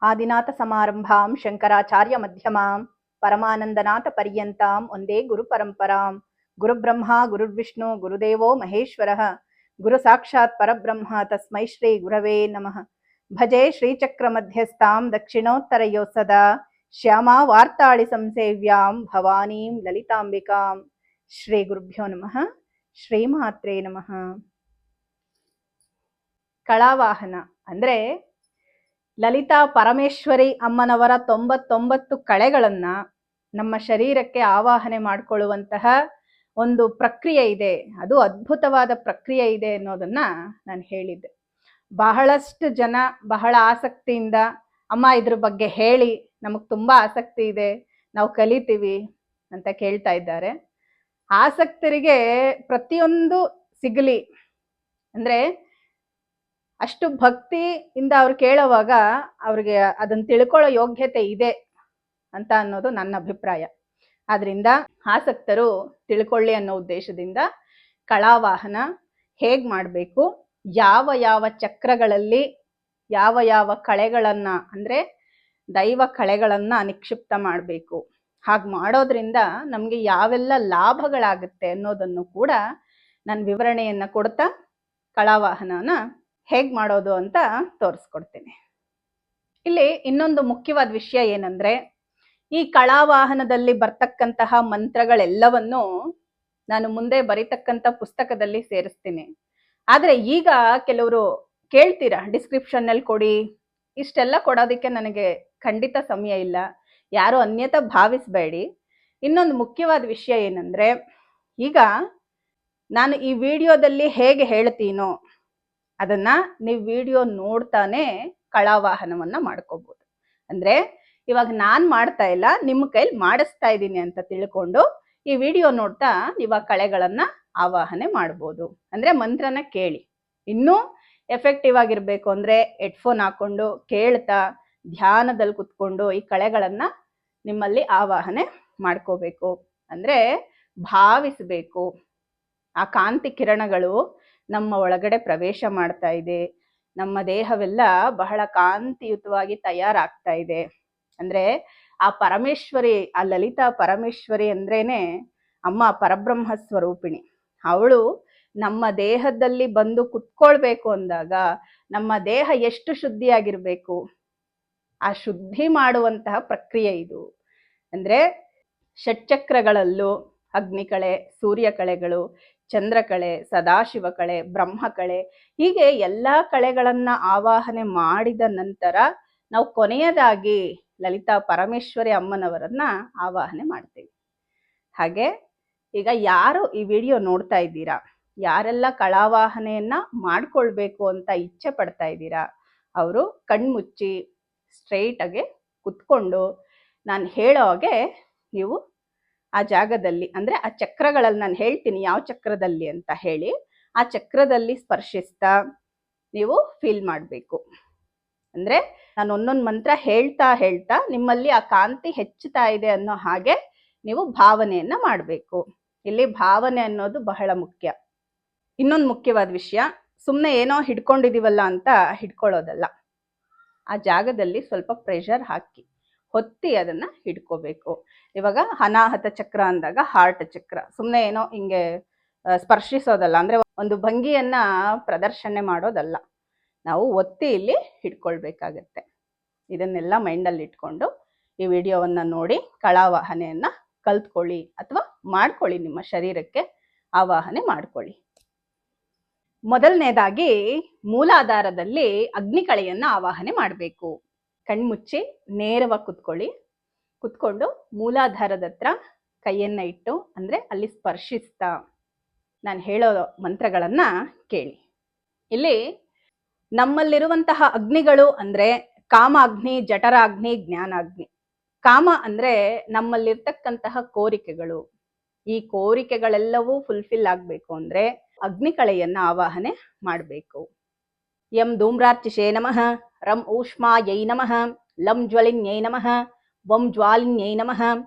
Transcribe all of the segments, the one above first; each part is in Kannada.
ಆದಿನಾಥ ಸಮಾರಂಭಾಂ ಶಂಕರಾಚಾರ್ಯ ಮಧ್ಯಮಾಂ ಪರಮಾನಂದನಾಥ ಪರ್ಯಂತಾಂ ಒಂದೇ ಗುರು ಪರಂಪರಾಂ ಗುರುಬ್ರಹ್ಮ ಗುರುರ್ವಿಷ್ಣು ಗುರುದೇವೋ ಮಹೇಶ್ವರಃ ಗುರು ಸಾಕ್ಷಾತ್ ಪರಬ್ರಹ್ಮ ತಸ್ಮೈ ಶ್ರೀ ಗುರವೇ ನಮಃ. ಭಜೆ ಶ್ರೀಚಕ್ರ ಮಧ್ಯಸ್ಥಾಂ ದಕ್ಷಿಣೋತ್ತರಯೋ ಸದಾ ಶ್ಯಾಮಾ ವಾರ್ತಾಳಿ ಸಂಸೇವ್ಯಾಂ ಭವಾನೀಂ ಲಲಿತಾಂಬಿಕಾಂ. ಶ್ರೀ ಗುರುಭ್ಯೋ ನಮಃ. ಶ್ರೀಮಾತ್ರೇ ನಮಃ. ಕಳಾವಾಹನ ಅಂದ್ರೆ ಲಲಿತಾ ಪರಮೇಶ್ವರಿ ಅಮ್ಮನವರ 99 ಕಳೆಗಳನ್ನ ನಮ್ಮ ಶರೀರಕ್ಕೆ ಆವಾಹನೆ ಮಾಡಿಕೊಳ್ಳುವಂತಹ ಒಂದು ಪ್ರಕ್ರಿಯೆ ಇದೆ. ಅದು ಅದ್ಭುತವಾದ ಪ್ರಕ್ರಿಯೆ ಇದೆ ಅನ್ನೋದನ್ನ ನಾನು ಹೇಳಿದ್ದೆ. ಬಹಳಷ್ಟು ಜನ ಬಹಳ ಆಸಕ್ತಿಯಿಂದ ಅಮ್ಮ ಇದ್ರ ಬಗ್ಗೆ ಹೇಳಿ, ನಮಗ್ ತುಂಬಾ ಆಸಕ್ತಿ ಇದೆ, ನಾವು ಕಲಿತೀವಿ ಅಂತ ಕೇಳ್ತಾ ಇದ್ದಾರೆ. ಆಸಕ್ತರಿಗೆ ಪ್ರತಿಯೊಂದು ಸಿಗಲಿ ಅಂದ್ರೆ ಅಷ್ಟು ಭಕ್ತಿಯಿಂದ ಅವ್ರು ಕೇಳೋವಾಗ ಅವ್ರಿಗೆ ಅದನ್ನ ತಿಳ್ಕೊಳ್ಳೋ ಯೋಗ್ಯತೆ ಇದೆ ಅಂತ ಅನ್ನೋದು ನನ್ನ ಅಭಿಪ್ರಾಯ. ಆದ್ರಿಂದ ಆಸಕ್ತರು ತಿಳ್ಕೊಳ್ಳಿ ಅನ್ನೋ ಉದ್ದೇಶದಿಂದ ಕಳಾವಾಹನ ಹೇಗ್ ಮಾಡಬೇಕು, ಯಾವ ಯಾವ ಚಕ್ರಗಳಲ್ಲಿ ಯಾವ ಯಾವ ಕಳೆಗಳನ್ನ ಅಂದ್ರೆ ದೈವ ಕಳೆಗಳನ್ನ ನಿಕ್ಷಿಪ್ತ ಮಾಡಬೇಕು, ಹಾಗೆ ಮಾಡೋದ್ರಿಂದ ನಮ್ಗೆ ಯಾವೆಲ್ಲ ಲಾಭಗಳಾಗುತ್ತೆ ಅನ್ನೋದನ್ನು ಕೂಡ ನಾನು ವಿವರಣೆಯನ್ನ ಕೊಡ್ತಾ ಕಳಾವಾಹನನ ಹೇಗ್ ಮಾಡೋದು ಅಂತ ತೋರಿಸ್ಕೊಡ್ತೀನಿ. ಇಲ್ಲಿ ಇನ್ನೊಂದು ಮುಖ್ಯವಾದ ವಿಷಯ ಏನಂದ್ರೆ, ಈ ಕಳಾವಾಹನದಲ್ಲಿ ಬರ್ತಕ್ಕಂತಹ ಮಂತ್ರಗಳೆಲ್ಲವನ್ನು ನಾನು ಮುಂದೆ ಬರೀತಕ್ಕಂಥ ಪುಸ್ತಕದಲ್ಲಿ ಸೇರಿಸ್ತೀನಿ. ಆದ್ರೆ ಈಗ ಕೆಲವರು ಕೇಳ್ತೀರಾ ಡಿಸ್ಕ್ರಿಪ್ಷನ್ ಅಲ್ಲಿ ಕೊಡಿ, ಇಷ್ಟೆಲ್ಲ ಕೊಡೋದಕ್ಕೆ ನನಗೆ ಖಂಡಿತ ಸಮಯ ಇಲ್ಲ, ಯಾರು ಅನ್ಯತಾ ಭಾವಿಸ್ಬೇಡಿ. ಇನ್ನೊಂದು ಮುಖ್ಯವಾದ ವಿಷಯ ಏನಂದ್ರೆ, ಈಗ ನಾನು ಈ ವಿಡಿಯೋದಲ್ಲಿ ಹೇಗೆ ಹೇಳ್ತೀನೋ ಅದನ್ನ ನೀವು ವಿಡಿಯೋ ನೋಡ್ತಾನೆ ಕಳಾವಾಹನವನ್ನ ಮಾಡ್ಕೋಬಹುದು. ಅಂದ್ರೆ ಇವಾಗ ನಾನ್ ಮಾಡ್ತಾ ಇಲ್ಲ, ನಿಮ್ಮ ಕೈಲಿ ಮಾಡಿಸ್ತಾ ಇದ್ದೀನಿ ಅಂತ ತಿಳ್ಕೊಂಡು ಈ ವಿಡಿಯೋ ನೋಡ್ತಾ ನೀವು ಆ ಕಳೆಗಳನ್ನ ಆವಾಹನೆ ಮಾಡ್ಬೋದು. ಅಂದ್ರೆ ಮಂತ್ರನ ಕೇಳಿ. ಇನ್ನೂ ಎಫೆಕ್ಟಿವ್ ಆಗಿರ್ಬೇಕು ಅಂದ್ರೆ ಹೆಡ್ಫೋನ್ ಹಾಕೊಂಡು ಕೇಳ್ತಾ ಧ್ಯಾನದಲ್ಲಿ ಕುತ್ಕೊಂಡು ಈ ಕಳೆಗಳನ್ನ ನಿಮ್ಮಲ್ಲಿ ಆವಾಹನೆ ಮಾಡ್ಕೋಬೇಕು. ಅಂದ್ರೆ ಭಾವಿಸ್ಬೇಕು, ಆ ಕಾಂತಿ ಕಿರಣಗಳು ನಮ್ಮ ಒಳಗಡೆ ಪ್ರವೇಶ ಮಾಡ್ತಾ ಇದೆ, ನಮ್ಮ ದೇಹವೆಲ್ಲ ಬಹಳ ಕಾಂತಿಯುತವಾಗಿ ತಯಾರಾಗ್ತಾ ಇದೆ. ಅಂದ್ರೆ ಆ ಪರಮೇಶ್ವರಿ, ಆ ಲಲಿತಾ ಪರಮೇಶ್ವರಿ ಅಂದ್ರೇನೆ ಅಮ್ಮ ಪರಬ್ರಹ್ಮ ಸ್ವರೂಪಿಣಿ. ಅವಳು ನಮ್ಮ ದೇಹದಲ್ಲಿ ಬಂದು ಕುತ್ಕೊಳ್ಬೇಕು ಅಂದಾಗ ನಮ್ಮ ದೇಹ ಎಷ್ಟು ಶುದ್ಧಿಯಾಗಿರ್ಬೇಕು, ಆ ಶುದ್ಧಿ ಮಾಡುವಂತಹ ಪ್ರಕ್ರಿಯೆ ಇದು. ಅಂದ್ರೆ ಷಟ್ಚಕ್ರಗಳಲ್ಲೂ ಅಗ್ನಿಕಳೆ, ಸೂರ್ಯಕಳೆಗಳು, ಚಂದ್ರಕಳೆ, ಸದಾಶಿವ ಕಳೆ, ಬ್ರಹ್ಮಕಳೆ, ಹೀಗೆ ಎಲ್ಲಾ ಕಳೆಗಳನ್ನ ಆವಾಹನೆ ಮಾಡಿದ ನಂತರ ನಾವು ಕೊನೆಯದಾಗಿ ಲಲಿತಾ ಪರಮೇಶ್ವರಿ ಅಮ್ಮನವರನ್ನ ಆವಾಹನೆ ಮಾಡ್ತೀವಿ. ಹಾಗೆ ಈಗ ಯಾರು ಈ ವಿಡಿಯೋ ನೋಡ್ತಾ ಇದ್ದೀರಾ, ಯಾರೆಲ್ಲ ಕಳಾವಾಹನೆಯನ್ನ ಮಾಡ್ಕೊಳ್ಬೇಕು ಅಂತ ಇಚ್ಛೆ ಪಡ್ತಾ ಇದ್ದೀರಾ, ಅವರು ಕಣ್ಮುಚ್ಚಿ ಸ್ಟ್ರೈಟ್ ಆಗಿ ಕುತ್ಕೊಂಡು ನಾನು ಹೇಳೋ ಹಾಗೆ ನೀವು ಆ ಜಾಗದಲ್ಲಿ ಅಂದ್ರೆ ಆ ಚಕ್ರಗಳಲ್ಲಿ ನಾನು ಹೇಳ್ತೀನಿ ಯಾವ ಚಕ್ರದಲ್ಲಿ ಅಂತ ಹೇಳಿ ಆ ಚಕ್ರದಲ್ಲಿ ಸ್ಪರ್ಶಿಸ್ತಾ ನೀವು ಫೀಲ್ ಮಾಡಬೇಕು. ಅಂದ್ರೆ ನಾನು ಒಂದೊಂದು ಮಂತ್ರ ಹೇಳ್ತಾ ಹೇಳ್ತಾ ನಿಮ್ಮಲ್ಲಿ ಆ ಕಾಂತಿ ಹೆಚ್ಚುತ್ತಾ ಇದೆ ಅನ್ನೋ ಹಾಗೆ ನೀವು ಭಾವನೆಯನ್ನ ಮಾಡಬೇಕು. ಇಲ್ಲಿ ಭಾವನೆ ಅನ್ನೋದು ಬಹಳ ಮುಖ್ಯ. ಇನ್ನೊಂದು ಮುಖ್ಯವಾದ ವಿಷಯ, ಸುಮ್ಮನೆ ಏನೋ ಹಿಡ್ಕೊಂಡಿದೀವಲ್ಲ ಅಂತ ಹಿಡ್ಕೊಳ್ಳೋದಲ್ಲ. ಆ ಜಾಗದಲ್ಲಿ ಸ್ವಲ್ಪ ಪ್ರೆಷರ್ ಹಾಕಿ ಹೊತ್ತಿ ಅದನ್ನ ಹಿಡ್ಕೋಬೇಕು. ಇವಾಗ ಅನಾಹತ ಚಕ್ರ ಅಂದಾಗ ಹಾರ್ಟ್ ಚಕ್ರ ಸುಮ್ಮನೆ ಏನೋ ಹಿಂಗೆ ಸ್ಪರ್ಶಿಸೋದಲ್ಲ, ಅಂದ್ರೆ ಒಂದು ಭಂಗಿಯನ್ನ ಪ್ರದರ್ಶನೆ ಮಾಡೋದಲ್ಲ, ನಾವು ಒತ್ತಿ ಇಲ್ಲಿ ಹಿಡ್ಕೊಳ್ಬೇಕಾಗತ್ತೆ. ಇದನ್ನೆಲ್ಲ ಮೈಂಡಲ್ಲಿ ಇಟ್ಕೊಂಡು ಈ ವಿಡಿಯೋವನ್ನ ನೋಡಿ ಕಳಾವಾಹನೆಯನ್ನ ಕಲ್ತ್ಕೊಳ್ಳಿ ಅಥವಾ ಮಾಡ್ಕೊಳ್ಳಿ, ನಿಮ್ಮ ಶರೀರಕ್ಕೆ ಆವಾಹನೆ ಮಾಡ್ಕೊಳ್ಳಿ. ಮೊದಲನೇದಾಗಿ ಮೂಲಾಧಾರದಲ್ಲಿ ಅಗ್ನಿಕಳೆಯನ್ನ ಆವಾಹನೆ ಮಾಡಬೇಕು. ಕಣ್ಮುಚ್ಚಿ ನೇರವಾಗಿ ಕುತ್ಕೊಂಡು ಮೂಲಾಧಾರದ ಹತ್ರ ಕೈಯನ್ನ ಇಟ್ಟು ಅಂದ್ರೆ ಅಲ್ಲಿ ಸ್ಪರ್ಶಿಸ್ತಾ ನಾನು ಹೇಳೋ ಮಂತ್ರಗಳನ್ನ ಕೇಳಿ. ಇಲ್ಲಿ ನಮ್ಮಲ್ಲಿರುವಂತಹ ಅಗ್ನಿಗಳು ಅಂದ್ರೆ ಕಾಮಾಗ್ನಿ, ಜಠರಾಗ್ನಿ, ಜ್ಞಾನಾಗ್ನಿ. ಕಾಮ ಅಂದ್ರೆ ನಮ್ಮಲ್ಲಿರ್ತಕ್ಕಂತಹ ಕೋರಿಕೆಗಳು. ಈ ಕೋರಿಕೆಗಳೆಲ್ಲವೂ ಫುಲ್ಫಿಲ್ ಆಗ್ಬೇಕು ಅಂದ್ರೆ ಅಗ್ನಿಕಳೆಯನ್ನ ಆವಾಹನೆ ಮಾಡಬೇಕು. ಯಂ ಧೂಮ್ರಾರ್ಚಿಷೇ ನಮಃ, ರಂ ಊಷ್ಮಾಯೈ ನಮಃ, ಲಂ ಜ್ವಲಿನ್ಯೈ ನಮಃ, ವಂ ಜ್ವಾಲಿನ್ಯೈ ನಮಃ,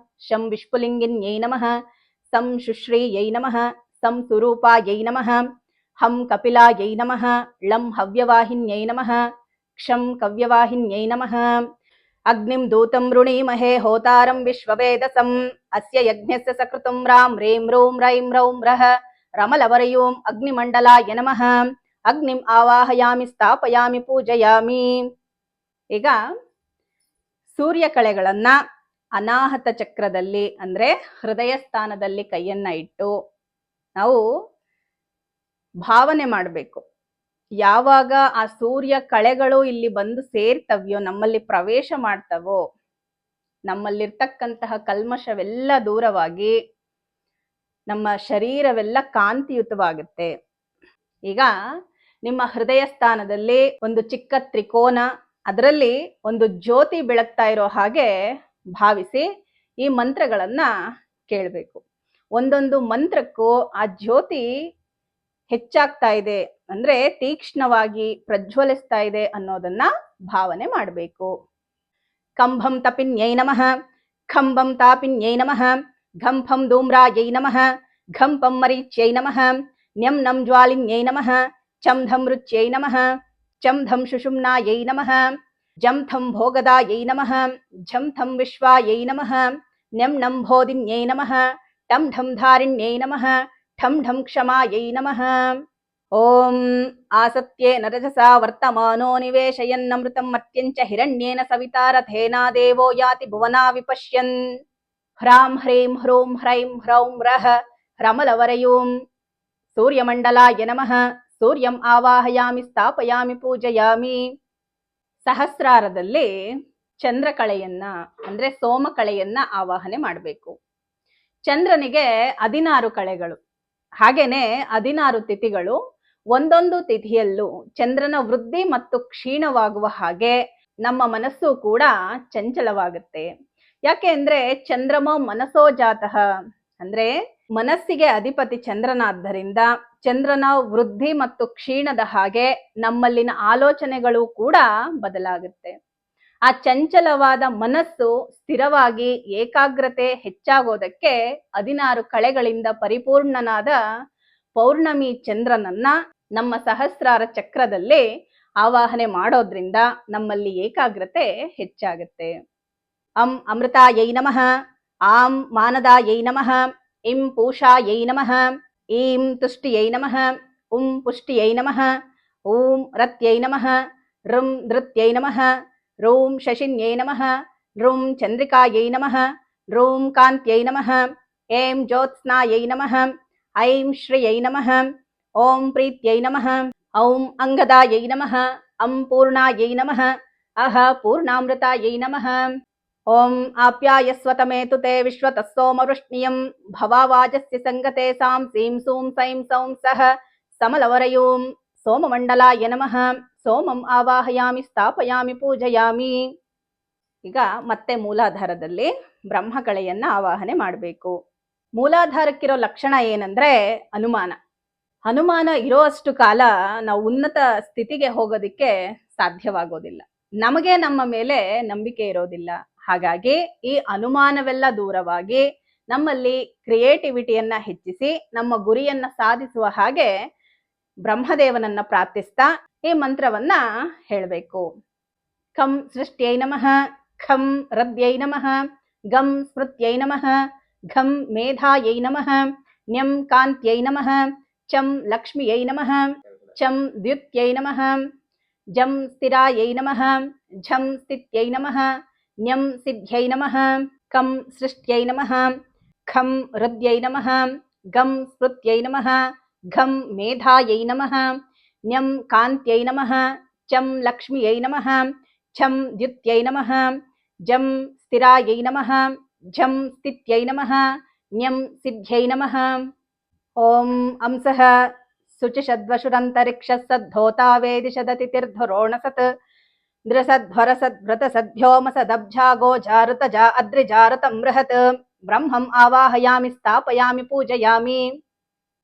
ಶಂ ವಿಷ್ಪುಲಿಂಗಿನ್ಯೈ ನಮಃ, ಸಂ ಶುಶ್ರೀಯೈ ನಮಃ, ಸಂ ಸುರೂಪಾಯೈ ನಮಃ, ಹಂ ಕಪಿಲಾಯೈ ನಮಃ, ಲಂ ಹವ್ಯವಾಹಿನ್ಯೈ ನಮಃ, ಕ್ಷಂ ಕವ್ಯವಾಹಿನ್ಯೈ ನಮಃ, ಅಗ್ನಿಂ ದೂತಂ ವೃಣೀಮಹೇ ಹೋತಾರಂ ವಿಶ್ವವೇದಸಂ ಅಸ್ಯ ಯಜ್ಞಸ್ಯ ಸಕೃತಂ ರಾಂ ರೀಂ ರೂಂ ರೈಂ ರೌಂ ರಃ ರಮಲವರಯೂಂ ಅಗ್ನಿಮಂಡಲಾಯ ನಮಃ ಅಗ್ನಿಂ ಆವಾಹಯಾಮಿ ಸ್ಥಾಪಯಾಮಿ ಪೂಜಯಾಮಿ. ಈಗ ಸೂರ್ಯ ಕಳೆಗಳನ್ನ ಅನಾಹತ ಚಕ್ರದಲ್ಲಿ ಅಂದ್ರೆ ಹೃದಯ ಸ್ಥಾನದಲ್ಲಿ ಕೈಯನ್ನ ಇಟ್ಟು ನಾವು ಭಾವನೆ ಮಾಡಬೇಕು. ಯಾವಾಗ ಆ ಸೂರ್ಯ ಕಳೆಗಳು ಇಲ್ಲಿ ಬಂದು ಸೇರ್ತವ್ಯೋ, ನಮ್ಮಲ್ಲಿ ಪ್ರವೇಶ ಮಾಡ್ತವೋ, ನಮ್ಮಲ್ಲಿರ್ತಕ್ಕಂತಹ ಕಲ್ಮಶವೆಲ್ಲ ದೂರವಾಗಿ ನಮ್ಮ ಶರೀರವೆಲ್ಲ ಕಾಂತಿಯುತವಾಗುತ್ತೆ. ಈಗ ನಿಮ್ಮ ಹೃದಯ ಸ್ಥಾನದಲ್ಲಿ ಒಂದು ಚಿಕ್ಕ ತ್ರಿಕೋನ, ಅದರಲ್ಲಿ ಒಂದು ಜ್ಯೋತಿ ಬೆಳಗ್ತಾ ಇರೋ ಹಾಗೆ ಭಾವಿಸಿ ಈ ಮಂತ್ರಗಳನ್ನ ಕೇಳಬೇಕು. ಒಂದೊಂದು ಮಂತ್ರಕ್ಕೂ ಆ ಜ್ಯೋತಿ ಹೆಚ್ಚಾಗ್ತಾ ಇದೆ ಅಂದ್ರೆ ತೀಕ್ಷ್ಣವಾಗಿ ಪ್ರಜ್ವಲಿಸ್ತಾ ಇದೆ ಅನ್ನೋದನ್ನ ಭಾವನೆ ಮಾಡಬೇಕು. ಕಂಭಂ ತಪಿನ್ಯೈ ನಮಃ, ಖಂಭಂ ತಾಪಿನ್ಯೈ ನಮಃ, ಘಂಫಂ ಧೂಮ್ರಾಯೈ ನಮಃ, ಘಂಪಂ ಮರೀಚ್ಯೈ ನಮಃ, ನ್ಯಂ ನಂ ಜ್ವಾಲಿನ್ಯೈ ನಮಃ, ಚಂ ಧಂ ರುಚ್ಯೈ ನಮಃ, ಚಂ ಧಂ ಶುಷುಮ್ನಾಯೈ ನಮಃ, ಜಂ ಥಂ ಭೋಗದಾಯೈ ನಮಃ, ಝಂ ಥಂ ವಿಶ್ವಾಯೈ ನಮಃ, ನ್ಯಂ ನಂ ಬೋಧಿನ್ಯೈ ನಮಃ, ಟಂ ಢಂ ಧಾರಿಣ್ಯೈ ನಮಃ, ಠಂ ಢಂ ಕ್ಷಮಾಯೈ ನಮಃ. ಓಂ ಆಸತ್ಯೇನ ರಜಸಾ ವರ್ತಮಾನೋ ನಿವೇಶಯನ್ನಮೃತಂ ಮರ್ತ್ಯಂಚ ಹಿರಣ್ಯೇನ ಸವಿತಾ ರಥೇನಾ ದೇವೋ ಯಾತಿ ಭುವನಾ ವಿಪಶ್ಯನ್. ಹ್ರಾಂ ಹ್ರೀಂ ಹ್ರೂಂ ಹ್ರೈಂ ಹ್ರೌಂ ರಃ ರಮಲವರಯೂಂ ಸೂರ್ಯಮಂಡಲಾಯ ನಮಃ ಸೂರ್ಯಂ ಆವಾಹಯಾಮಿ ಸ್ಥಾಪಯಾಮಿ ಪೂಜಯಾಮಿ. ಸಹಸ್ರಾರದಲ್ಲಿ ಚಂದ್ರಕಳೆಯನ್ನ ಅಂದ್ರೆ ಸೋಮಕಳೆಯನ್ನ ಆವಾಹನೆ ಮಾಡಬೇಕು. ಚಂದ್ರನಿಗೆ 16 ಕಳೆಗಳು, ಹಾಗೇನೆ 16 ತಿಥಿಗಳು. ಒಂದೊಂದು ತಿಥಿಯಲ್ಲೂ ಚಂದ್ರನ ವೃದ್ಧಿ ಮತ್ತು ಕ್ಷೀಣವಾಗುವ ಹಾಗೆ ನಮ್ಮ ಮನಸ್ಸು ಕೂಡ ಚಂಚಲವಾಗುತ್ತೆ. ಯಾಕೆ ಅಂದ್ರೆ ಚಂದ್ರಮ ಮನಸೋ ಜಾತಃ, ಅಂದ್ರೆ ಮನಸ್ಸಿಗೆ ಅಧಿಪತಿ ಚಂದ್ರನಾದ್ದರಿಂದ ಚಂದ್ರನ ವೃದ್ಧಿ ಮತ್ತು ಕ್ಷೀಣದ ಹಾಗೆ ನಮ್ಮಲ್ಲಿನ ಆಲೋಚನೆಗಳು ಕೂಡ ಬದಲಾಗುತ್ತೆ. ಆ ಚಂಚಲವಾದ ಮನಸ್ಸು ಸ್ಥಿರವಾಗಿ ಏಕಾಗ್ರತೆ ಹೆಚ್ಚಾಗೋದಕ್ಕೆ 16 ಕಳೆಗಳಿಂದ ಪರಿಪೂರ್ಣನಾದ ಪೌರ್ಣಮಿ ಚಂದ್ರನನ್ನ ನಮ್ಮ ಸಹಸ್ರಾರ ಚಕ್ರದಲ್ಲಿ ಆವಾಹನೆ ಮಾಡೋದ್ರಿಂದ ನಮ್ಮಲ್ಲಿ ಏಕಾಗ್ರತೆ ಹೆಚ್ಚಾಗುತ್ತೆ. ಅಂ ಅಮೃತಾಯೈ ನಮಃ, ಆಂ ಮಾನದಾಯೈ ನಮಃ, ಇಂ ಪೂಷಾಯೈ ನಮಃ, ಈಂ ತುಷ್ಟಿಯೈ ನಮಃ, ಉಂ ಪುಷ್ಟಿಯೈ ನಮಃ, ಊಂ ರತ್ಯೈ ನಮಃ, ಋಂ ಧೃತ್ಯೈ ನಮಃ, ರೂಂ ಶಶಿನ್ಯೈ ನಮಃ, ಋಂ ಚಂದ್ರಿಕಾಯೈ ನಮಃ, ರೂಂ ಕಾಂತ್ಯೈ ನಮಃ, ಏಂ ಜ್ಯೋತ್ಸ್ನಾಯೈ ನಮಃ, ಐಂ ಶ್ರಿಯೈ ನಮಃ, ಓಂ ಪ್ರೀತ್ಯೈ ನಮಃ, ಔಂ ಅಂಗದಾಯೈ ನಮಃ, ಅಂ ಪೂರ್ಣಾಯೈ ನಮಃ, ಅಹ ಪೂರ್ಣಾಮೃತಾಯೈ ನಮಃ. ಓಂ ಆಪ್ಯಾಯಸ್ವತಮೇತು ತೇ ವಿಶ್ವತಃ ಸೋಮವೃಷ್ಣಿಯಂ ಭವಾವಾಜಸ್ಯ ಸಂಗತೆ ಸಾಂ ಸೀಂ ಸೂಂ ಸೈಂ ಸೌಂ ಸಹ ಸಮಲವರಯೂಂ ಸೋಮಮಂಡಲಾಯ ನಮಃ ಸೋಮಂ ಆವಾಹಯಾಮಿ ಸ್ಥಾಪಯಾಮಿ ಪೂಜಯಾಮಿ. ಈಗ ಮತ್ತೆ ಮೂಲಾಧಾರದಲ್ಲಿ ಬ್ರಹ್ಮಕಳೆಯನ್ನ ಆವಾಹನೆ ಮಾಡಬೇಕು. ಮೂಲಾಧಾರಕ್ಕಿರೋ ಲಕ್ಷಣ ಏನಂದ್ರೆ ಅನುಮಾನ. ಅನುಮಾನ ಇರೋ ಅಷ್ಟು ಕಾಲ ನಾವು ಉನ್ನತ ಸ್ಥಿತಿಗೆ ಹೋಗೋದಿಕ್ಕೆ ಸಾಧ್ಯವಾಗೋದಿಲ್ಲ. ನಮಗೆ ನಮ್ಮ ಮೇಲೆ ನಂಬಿಕೆ ಇರೋದಿಲ್ಲ. ಹಾಗಾಗಿ ಈ ಅನುಮಾನವೆಲ್ಲ ದೂರವಾಗಿ ನಮ್ಮಲ್ಲಿ ಕ್ರಿಯೇಟಿವಿಟಿಯನ್ನ ಹೆಚ್ಚಿಸಿ ನಮ್ಮ ಗುರಿಯನ್ನ ಸಾಧಿಸುವ ಹಾಗೆ ಬ್ರಹ್ಮದೇವನನ್ನ ಪ್ರಾರ್ಥಿಸ್ತಾ ಈ ಮಂತ್ರವನ್ನ ಹೇಳಬೇಕು. ಖಂ ಸೃಷ್ಟ್ಯೈ ನಮಃ, ಖಂ ರದ್ಯೈ ನಮಃ, ಗಂ ಸ್ಮೃತ್ಯೈ ನಮಃ, ಘಂ ಮೇಧಾಯೈ ನಮಃ, ನ್ಯಂ ಕಾಂತ್ಯೈ ನಮಃ, ಚಂ ಲಕ್ಷ್ಮಿಯೈ ನಮಃ, ಚಂ ದ್ಯುತ್ಯೈ ನಮಃ, ಜಂ ಸ್ಥಿರಾಯೈ ನಮಃ, ಝಂ ಸ್ಥಿತ್ಯೈ ನಮಃ, ನ್ಯಂ ಸಿದ್ಧ್ಯೈ ನಮಃ, ಕಂ ಸೃಷ್ಟ್ಯೈ ನಮಃ, ಖಂ ಹೃದ್ಯೈ ನಮಃ, ಗಂ ಸ್ಮೃತ್ಯೈ ನಮಃ, ಘಂ ಮೇಧಾಯೈ ನಮಃ, ನ್ಯಂ ಕಾಂತ್ಯೈ ನಮಃ, ಚಂ ಲಕ್ಷ್ಮಿಯೈ ನಮಃ, ಛಂ ದ್ಯುತ್ಯೈ ನಮಃ, ಜಂ ಸ್ಥಿರಾಯೈ ನಮಃ, ಝಂ ಸ್ಥಿತ್ಯೈ ನಮಃ, ನ್ಯಂ ಸಿದ್ಧ್ಯೈ ನಮಃ. ಓಂ ಅಂಸಃ ಶುಚಿಷದ್ವಶುರಂತರಿಕ್ಷ ಸದ್ಧೋತಾ ವೇದಿಷದತಿ ತೀರ್ಧರೋಣಸತ್ ದೃಸಧ್ವರಸದ್ಭೃತ ಸದ್ಭ್ಯೋಮ ಸದಬ್ಜಾಗೋ ಜಾರುತಜಾ ಅದ್ರಿಜಾರತಂ ಬೃಹತ್ ಬ್ರಹ್ಮಂ ಆವಾಹಯಾಮಿ ಸ್ಥಾಪಯಾಮಿ ಪೂಜಯಾಮಿ.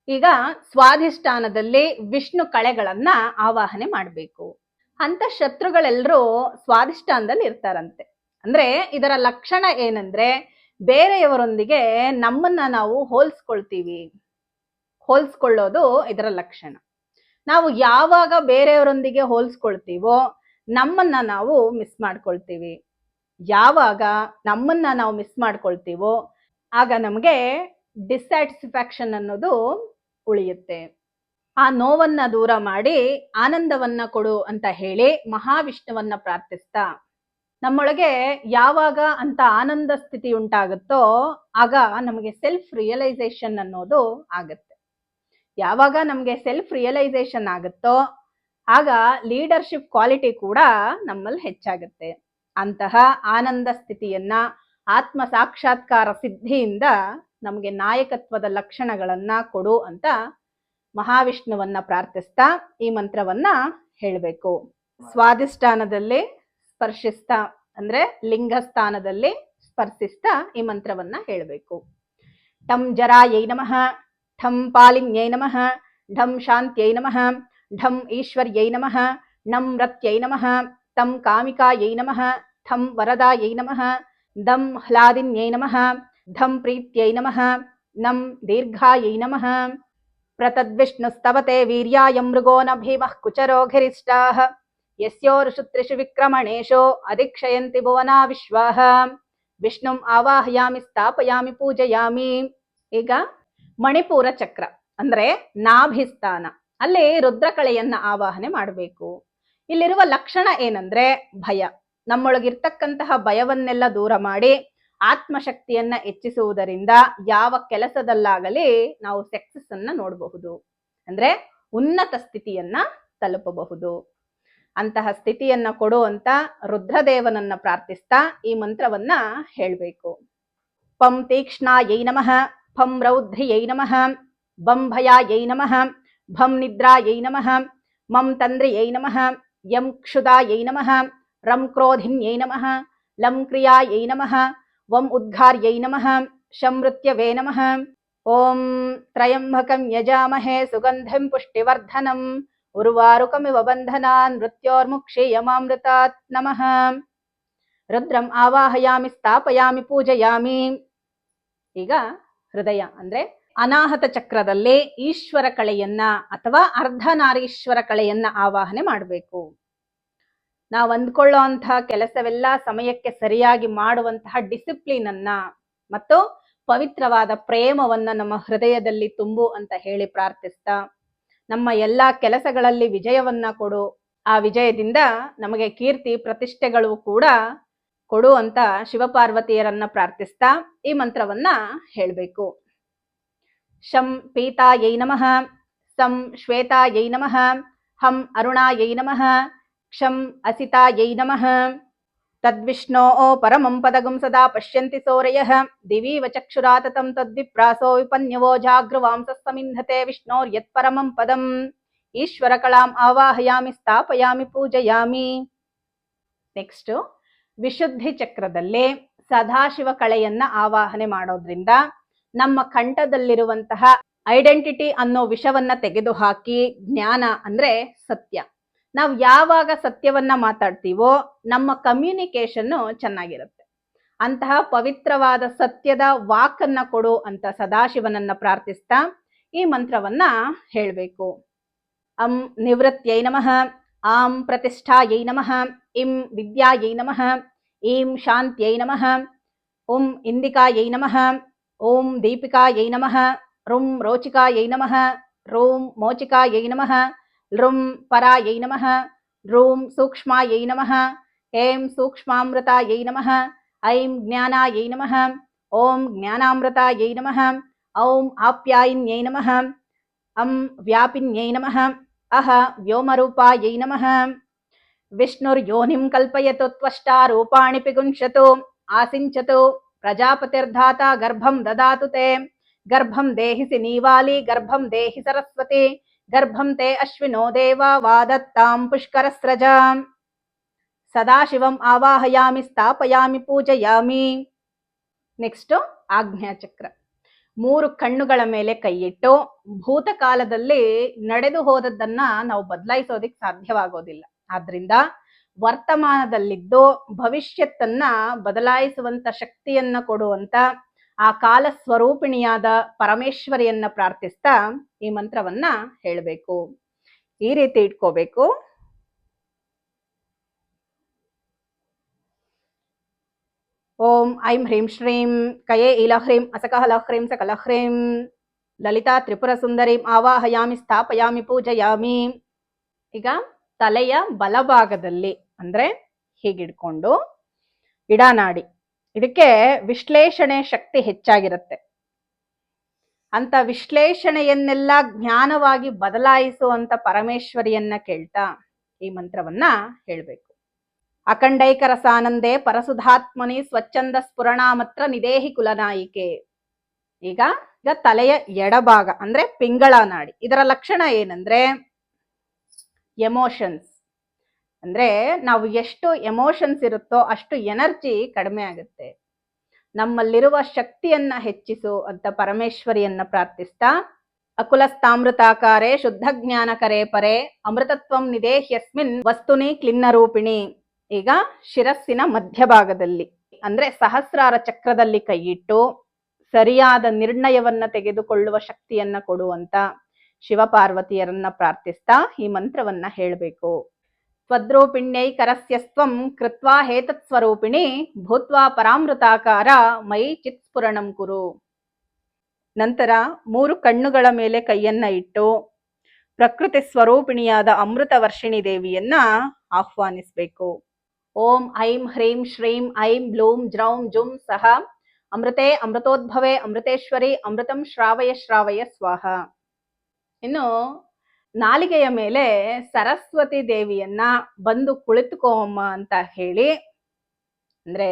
ಈಗ ಸ್ವಾಧಿಷ್ಠಾನದಲ್ಲಿ ವಿಷ್ಣು ಕಳೆಗಳನ್ನ ಆವಾಹನೆ ಮಾಡಬೇಕು. ಅಂತ ಶತ್ರುಗಳೆಲ್ಲರೂ ಸ್ವಾಧಿಷ್ಠಾನದಲ್ಲಿ ಇರ್ತಾರಂತೆ. ಅಂದ್ರೆ ಇದರ ಲಕ್ಷಣ ಏನಂದ್ರೆ ಬೇರೆಯವರೊಂದಿಗೆ ನಮ್ಮನ್ನ ನಾವು ಹೋಲಿಸ್ಕೊಳ್ತೀವಿ. ಹೋಲಿಸ್ಕೊಳ್ಳೋದು ಇದರ ಲಕ್ಷಣ. ನಾವು ಯಾವಾಗ ಬೇರೆಯವರೊಂದಿಗೆ ಹೋಲಿಸ್ಕೊಳ್ತೀವೋ ನಮ್ಮನ್ನ ನಾವು ಮಿಸ್ ಮಾಡ್ಕೊಳ್ತೀವಿ. ಯಾವಾಗ ನಮ್ಮನ್ನ ನಾವು ಮಿಸ್ ಮಾಡ್ಕೊಳ್ತೀವೋ ಆಗ ನಮಗೆ ಡಿಸ್ಸ್ಯಾಟಿಸ್ಫ್ಯಾಕ್ಷನ್ ಅನ್ನೋದು ಉಳಿಯುತ್ತೆ. ಆ ನೋವನ್ನ ದೂರ ಮಾಡಿ ಆನಂದವನ್ನ ಕೊಡು ಅಂತ ಹೇಳಿ ಮಹಾವಿಷ್ಣುವನ್ನ ಪ್ರಾರ್ಥಿಸ್ತಾ ನಮ್ಮೊಳಗೆ ಯಾವಾಗ ಅಂತ ಆನಂದ ಸ್ಥಿತಿ ಉಂಟಾಗುತ್ತೋ ಆಗ ನಮಗೆ ಸೆಲ್ಫ್ ರಿಯಲೈಸೇಷನ್ ಅನ್ನೋದು ಆಗತ್ತೆ. ಯಾವಾಗ ನಮಗೆ ಸೆಲ್ಫ್ ರಿಯಲೈಸೇಷನ್ ಆಗುತ್ತೋ ಆಗ ಲೀಡರ್ಶಿಪ್ ಕ್ವಾಲಿಟಿ ಕೂಡ ನಮ್ಮಲ್ಲಿ ಹೆಚ್ಚಾಗುತ್ತೆ. ಅಂತಹ ಆನಂದ ಸ್ಥಿತಿಯನ್ನ ಆತ್ಮ ಸಾಕ್ಷಾತ್ಕಾರ ಸಿದ್ಧಿಯಿಂದ ನಮಗೆ ನಾಯಕತ್ವದ ಲಕ್ಷಣಗಳನ್ನ ಕೊಡು ಅಂತ ಮಹಾವಿಷ್ಣುವನ್ನ ಪ್ರಾರ್ಥಿಸ್ತಾ ಈ ಮಂತ್ರವನ್ನ ಹೇಳಬೇಕು. ಸ್ವಾಧಿಷ್ಠಾನದಲ್ಲಿ ಸ್ಪರ್ಶಿಸ್ತಾ ಅಂದ್ರೆ ಲಿಂಗ ಸ್ಥಾನದಲ್ಲಿ ಸ್ಪರ್ಶಿಸ್ತಾ ಈ ಮಂತ್ರವನ್ನ ಹೇಳಬೇಕು. ಠಂ ಜರಾಯೈ ನಮಃ, ಠಂ ಪಾಲಿನ್ಯೈ ನಮಃ, ಢಂ ಶಾಂತ್ಯೈ ನಮಃ, ಢಂ ಈಶ್ವರ್ಯೈ ನಮಃ, ನಂ ರತ್ಯೈ ನಮಃ, ತಂ ಕಾಮಿಕಾಯೈ ನಮಃ, ಥಂ ವರದಾಯೈ ನಮಃ, ದಂ ಹ್ಲಾದಿನ್ಯೈ ನಮಃ, ಧಂ ಪ್ರೀತ್ಯೈ ನಮಃ, ನಂ ದೀರ್ಘಾಯೈ ನಮಃ. ಪ್ರತದ್ವಿಷ್ಣುಸ್ತವತೆ ವೀರ್ಯಾಯ ಮೃಗೋ ನ ಭೀಮಃ ಕುಚರೋ ಘರಿಷ್ಠಾಃ ಯಸ್ಯೋರುಷು ತ್ರಿಷು ವಿಕ್ರಮಣೇಶೋ ಅಧಿಕ್ಷಯಂತಿ ಭುವನಾ ವಿಶ್ವಾಃ. ವಿಷ್ಣುಂ ಆವಾಹಯಾಮಿ ಸ್ಥಾಪಯಾಮಿ ಪೂಜಯಾಮಿ. ಈಗ ಮಣಿಪೂರ ಚಕ್ರ ಅಂದ್ರೆ ನಾಭಿಸ್ಥಾನ, ಅಲ್ಲಿ ರುದ್ರಕಳೆಯನ್ನ ಆವಾಹನೆ ಮಾಡಬೇಕು. ಇಲ್ಲಿರುವ ಲಕ್ಷಣ ಏನಂದ್ರೆ ಭಯ. ನಮ್ಮೊಳಗಿರ್ತಕ್ಕಂತಹ ಭಯವನ್ನೆಲ್ಲ ದೂರ ಮಾಡಿ ಆತ್ಮಶಕ್ತಿಯನ್ನ ಹೆಚ್ಚಿಸುವುದರಿಂದ ಯಾವ ಕೆಲಸದಲ್ಲಾಗಲಿ ನಾವು ಸಕ್ಸಸ್ ಅನ್ನ ನೋಡಬಹುದು, ಅಂದ್ರೆ ಉನ್ನತ ಸ್ಥಿತಿಯನ್ನ ತಲುಪಬಹುದು. ಅಂತಹ ಸ್ಥಿತಿಯನ್ನ ಕೊಡುವಂತ ರುದ್ರದೇವನನ್ನ ಪ್ರಾರ್ಥಿಸ್ತಾ ಈ ಮಂತ್ರವನ್ನ ಹೇಳ್ಬೇಕು. ಪಂ ತೀಕ್ಷ್ಣಾಯೈ ನಮಃ, ಫಂ ರೌದ್ರ್ಯೈ ನಮಃ, ಬಂ ಭಯಾಯೈ ನಮಃ, ಭಂ ನಿದ್ರಾಯೈ ನಮಃ, ಮಂ ತಂದ್ರಿಯೈ ನಮಃ, ಯಂ ಕ್ಷುದಾಯೈ ನಮಃ, ರಂ ಕ್ರೋಧಿನ್ಯೈ ನಮಃ, ಲಂ ಕ್ರಿಯಾಯೈ ನಮಃ, ವಂ ಉದ್ಘಾರ್ಯೈ ನಮಃ, ಶಂ ಮೃತ್ಯವೇ ನಮಃ. ಓಂ ತ್ರಯಂಬಕಂ ಯಜಾಮಹೇ ಸುಗಂಧಿಂ ಪುಷ್ಟಿವರ್ಧನಂ ಉರ್ವಾರುಕಮಿವ ಬಂಧನಾನ್ ಮೃತ್ಯೋರ್ಮುಕ್ಷೀಯಮಾಮೃತಾತ್ ನಮಃ. ರುದ್ರಂ ಆವಾಹಯಾಮಿ ಸ್ಥಾಪಯಾಮಿ ಪೂಜಯಾಮಿ. ಈಗ ಹೃದಯ ಅಂದ್ರೆ ಅನಾಹತ ಚಕ್ರದಲ್ಲಿ ಈಶ್ವರ ಕಳೆಯನ್ನ ಅಥವಾ ಅರ್ಧನಾರೀಶ್ವರ ಕಳೆಯನ್ನ ಆವಾಹನೆ ಮಾಡಬೇಕು. ನಾವು ಅಂದ್ಕೊಳ್ಳೋ ಅಂತಹ ಕೆಲಸವೆಲ್ಲ ಸಮಯಕ್ಕೆ ಸರಿಯಾಗಿ ಮಾಡುವಂತಹ ಡಿಸಿಪ್ಲಿನ್ ಅನ್ನ ಮತ್ತು ಪವಿತ್ರವಾದ ಪ್ರೇಮವನ್ನ ನಮ್ಮ ಹೃದಯದಲ್ಲಿ ತುಂಬು ಅಂತ ಹೇಳಿ ಪ್ರಾರ್ಥಿಸ್ತಾ ನಮ್ಮ ಎಲ್ಲಾ ಕೆಲಸಗಳಲ್ಲಿ ವಿಜಯವನ್ನ ಕೊಡು, ಆ ವಿಜಯದಿಂದ ನಮಗೆ ಕೀರ್ತಿ ಪ್ರತಿಷ್ಠೆಗಳು ಕೂಡ ಕೊಡು ಅಂತ ಶಿವಪಾರ್ವತಿಯರನ್ನ ಪ್ರಾರ್ಥಿಸ್ತಾ ಈ ಮಂತ್ರವನ್ನ ಹೇಳ್ಬೇಕು. ಶಂ ಪೀತಾಯೈ ನಮಃ, ಸಂ ಶ್ವೇತಾಯೈ ನಮಃ, ಹಂ ಅರುಣಾಯೈ ನಮಃ, ಕ್ಷಂ ಅಸಿತಾಯೈ ನಮಃ. ತದ್ವಿಷ್ಣೋ ಪರಮಂ ಪದಗಂ ಸದಾ ಪಶ್ಯಂತಿ ಸೂರಯಃ ದಿವೀವ ಚಕ್ಷುರಾತತಂ ತದ್ವಿಪ್ರಾಸೋ ವಿಪನ್ಯವೋ ಜಾಗೃವಾಂಸಸ್ತಮಿಂಧತೆ ವಿಷ್ಣೋರ್ಯತ್ ಪರಮಂ ಪದಂ. ಈಶ್ವರ ಕಳಾಂ ಆವಾಹಯಾಮಿ ಸ್ಥಾಪಯಾಮಿ ಪೂಜಯಾಮಿ. ನೆಕ್ಸ್ಟ್ ವಿಶುದ್ಧಿ ಚಕ್ರದಲ್ಲಿ ಸದಾಶಿವ ಕಳೆಯನ್ನ ಆವಾಹನೆ ಮಾಡೋದ್ರಿಂದ ನಮ್ಮ ಕಂಠದಲ್ಲಿರುವಂತಹ ಐಡೆಂಟಿಟಿ ಅನ್ನೋ ವಿಷವನ್ನ ತೆಗೆದುಹಾಕಿ ಜ್ಞಾನ ಅಂದ್ರೆ ಸತ್ಯ. ನಾವು ಯಾವಾಗ ಸತ್ಯವನ್ನ ಮಾತಾಡ್ತೀವೋ ನಮ್ಮ ಕಮ್ಯುನಿಕೇಶನ್ ಚೆನ್ನಾಗಿರುತ್ತೆ. ಅಂತಹ ಪವಿತ್ರವಾದ ಸತ್ಯದ ವಾಕನ್ನ ಕೊಡು ಅಂತ ಸದಾಶಿವನನ್ನ ಪ್ರಾರ್ಥಿಸ್ತಾ ಈ ಮಂತ್ರವನ್ನ ಹೇಳ್ಬೇಕು. ಅಂ ನಿವೃತ್ಯೈ ನಮಃ, ಆಂ ಪ್ರತಿಷ್ಠಾಯೈ ನಮಃ, ಇಂ ವಿದ್ಯಾಯೈ ನಮಃ, ಈಂ ಶಾಂತ್ಯೈ ನಮಃ, ಓಂ ಇಂದಿಕಾಯೈ ನಮಃ, ಓಂ ದೀಪಿಕಾಯೈ ನಮಃ, ರುಂ ರೋಚಿಕಾಯೈ ನಮಃ, ರೂಂ ಮೋಚಿಕಾಯೈ ನಮಃ, ಲೃಂ ಪರಾಯೈ ನಮಃ, ರೂಂ ಸೂಕ್ಷ್ಮಾಯೈ ನಮಃ, ಏಂ ಸೂಕ್ಷ್ಮಾಮೃತಾಯೈ ನಮಃ, ಐಂ ಜ್ಞಾನಾಯೈ ನಮಃ, ಓಂ ಜ್ಞಾನಾಮೃತಾಯೈ ನಮಃ, ಔಂ ಆಪ್ಯಾಯಿನ್ಯೈ ನಮಃ, ಅಂ ವ್ಯಾಪಿನ್ಯೈ ನಮಃ, ಅಹ ವ್ಯೋಮರೂಪಾಯೈ ನಮಃ. ವಿಷ್ಣುರ್ಯೋನಿಂ ಕಲ್ಪಯತು ತ್ವಷ್ಟಾ ರೂಪಾಣಿ ಪಿಗುಂಶತು ಆಸಿಂಚತು ಪ್ರಜಾಪತಿರ್ಧಾತ ಗರ್ಭಂ ದದಾತು ತೇ. ಗರ್ಭಂ ದೇಹಿಸಿ ನೀವಾಲಿ ಗರ್ಭಂ ದೇಹಿ ಸರಸ್ವತಿ ಗರ್ಭಂ ತೇ ಅಶ್ವಿನೋ ದೇವ ವಾದತ್ತಾಂ ಪುಷ್ಕರಸ್ರಜ. ಸದಾಶಿವಂ ಆವಾಹಯಾಮಿ ಸ್ಥಾಪಯಾಮಿ ಪೂಜಯಾಮಿ. ನೆಕ್ಸ್ಟ್ ಆಗ್ನೇಯಚಕ್ರ. 3 ಕಣ್ಣುಗಳ ಮೇಲೆ ಕೈಯಿಟ್ಟು ಭೂತಕಾಲದಲ್ಲಿ ನಡೆದು ಹೋದದ್ದನ್ನ ನಾವು ಬದಲಾಯಿಸೋದಿಕ್ ಸಾಧ್ಯವಾಗೋದಿಲ್ಲ. ಆದ್ರಿಂದ ವರ್ತಮಾನದಲ್ಲಿದ್ದು ಭವಿಷ್ಯತ್ತನ್ನ ಬದಲಾಯಿಸುವಂತ ಶಕ್ತಿಯನ್ನ ಕೊಡುವಂತ ಆ ಕಾಲ ಸ್ವರೂಪಿಣಿಯಾದ ಪರಮೇಶ್ವರಿಯನ್ನ ಪ್ರಾರ್ಥಿಸ್ತಾ ಈ ಮಂತ್ರವನ್ನ ಹೇಳಬೇಕು. ಈ ರೀತಿ ಇಟ್ಕೋಬೇಕು. ಓಂ ಐಂ ಹ್ರೀಂ ಶ್ರೀಂ ಕಯೇ ಇಲಹ್ರೀಂ ಅಸಕಹಲಹ್ರೀಂ ಸಕಲಹ್ರೀಂ ಲಲಿತಾ ತ್ರಿಪುರ ಸುಂದರೀಂ ಆವಾಹಯಾಮಿ ಸ್ಥಾಪಯಾಮಿ ಪೂಜಯಾಮಿ. ಈಗ ತಲೆಯ ಬಲಭಾಗದಲ್ಲಿ ಅಂದ್ರೆ ಹೀಗಿಡ್ಕೊಂಡು ಇಡಾನಾಡಿ, ಇದಕ್ಕೆ ವಿಶ್ಲೇಷಣೆ ಶಕ್ತಿ ಹೆಚ್ಚಾಗಿರುತ್ತೆ. ಅಂತ ವಿಶ್ಲೇಷಣೆಯನ್ನೆಲ್ಲ ಜ್ಞಾನವಾಗಿ ಬದಲಾಯಿಸುವಂತ ಪರಮೇಶ್ವರಿಯನ್ನ ಕೇಳ್ತಾ ಈ ಮಂತ್ರವನ್ನ ಹೇಳ್ಬೇಕು. ಅಖಂಡೈಕ ರಸಾನಂದೇ ಪರಸುಧಾತ್ಮನಿ ಸ್ವಚ್ಛಂದ ಸ್ಫುರಣಾಮತ್ರ ನಿದೇಹಿ ಕುಲನಾಯಿಕೆ. ಈಗ ತಲೆಯ ಎಡಭಾಗ ಅಂದ್ರೆ ಪಿಂಗಳ ನಾಡಿ, ಇದರ ಲಕ್ಷಣ ಏನಂದ್ರೆ ಎಮೋಷನ್ಸ್. ಅಂದ್ರೆ ನಾವು ಎಷ್ಟು ಎಮೋಷನ್ಸ್ ಇರುತ್ತೋ ಅಷ್ಟು ಎನರ್ಜಿ ಕಡಿಮೆ ಆಗುತ್ತೆ. ನಮ್ಮಲ್ಲಿರುವ ಶಕ್ತಿಯನ್ನ ಹೆಚ್ಚಿಸು ಅಂತ ಪರಮೇಶ್ವರಿಯನ್ನ ಪ್ರಾರ್ಥಿಸ್ತಾ, ಅಕುಲಸ್ಥಾಮೃತಾಕಾರೆ ಶುದ್ಧ ಜ್ಞಾನಕರೇ ಪರೆ ಅಮೃತತ್ವಂ ನಿದೇಹ್ಯಸ್ಮಿನ್ ವಸ್ತುನಿ ಕ್ಲಿನ್ನ ರೂಪಿಣಿ. ಈಗ ಶಿರಸ್ಸಿನ ಮಧ್ಯಭಾಗದಲ್ಲಿ ಅಂದ್ರೆ ಸಹಸ್ರಾರ ಚಕ್ರದಲ್ಲಿ ಕೈಯಿಟ್ಟು ಸರಿಯಾದ ನಿರ್ಣಯವನ್ನ ತೆಗೆದುಕೊಳ್ಳುವ ಶಕ್ತಿಯನ್ನ ಕೊಡುವಂತ ಶಿವಪಾರ್ವತಿಯರನ್ನ ಪ್ರಾರ್ಥಿಸ್ತಾ ಈ ಮಂತ್ರವನ್ನ ಹೇಳಬೇಕು. ತ್ವದ್ರೂಪಿಣ್ಯೈ ಕರಸ್ಯಸ್ತ್ವಂ ಕೃತ್ವಾ ಹೇತತ್ ಸ್ವರೂಪಿಣಿ ಭೂತ್ವಾ ಪರಾಮೃತಾಕಾರ ಮೈ ಚಿತ್ಸ್ಫುರಣಂ ಕುರು. ನಂತರ 3 ಕಣ್ಣುಗಳ ಮೇಲೆ ಕೈಯನ್ನ ಇಟ್ಟು ಪ್ರಕೃತಿ ಸ್ವರೂಪಿಣಿಯಾದ ಅಮೃತ ವರ್ಷಿಣಿ ದೇವಿಯನ್ನ ಆಹ್ವಾನಿಸಬೇಕು. ಓಂ ಐಂ ಹ್ರೀಂ ಶ್ರೀಂ ಐಂ ಬ್ಲೂಂ ಜ್ರೌಂ ಜುಂ ಸಹ ಅಮೃತೆ ಅಮೃತೋದ್ಭವೆ ಅಮೃತೇಶ್ವರಿ ಅಮೃತಂ ಶ್ರಾವಯ ಶ್ರಾವಯ ಸ್ವಾಹ. ಇನ್ನು ನಾಲಿಗೆಯ ಮೇಲೆ ಸರಸ್ವತಿ ದೇವಿಯನ್ನ ಬಂದು ಕುಳಿತುಕೋಮ್ಮ ಅಂತ ಹೇಳಿ, ಅಂದ್ರೆ